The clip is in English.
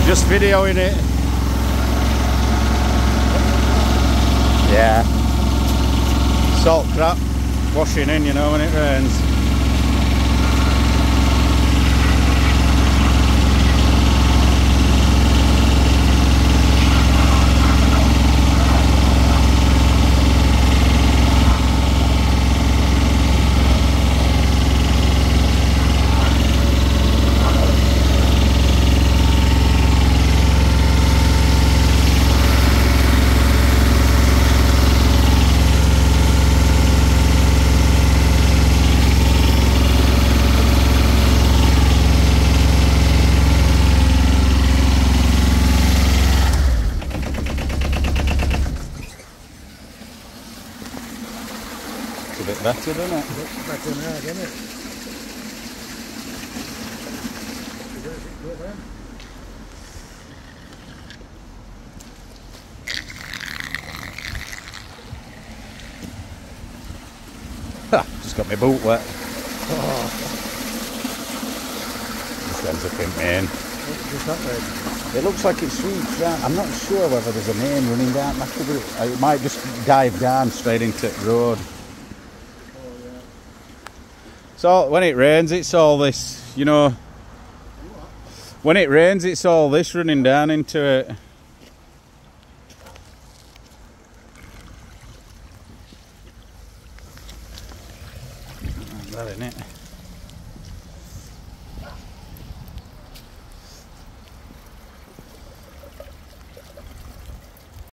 Just videoing it. Yeah. Salt crap washing in, you know, when it rains. A bit better, doesn't it? Looks better now, doesn't it? Ha! Just got my boot wet. Oh, This ends up in Maine. what's that then? It looks like it sweeps round. I'm not sure whether there's a main running down. It might just dive down straight into the road. Oh, yeah. So when it rains, it's all this, you know. When it rains, it's all this running down into it. That in it.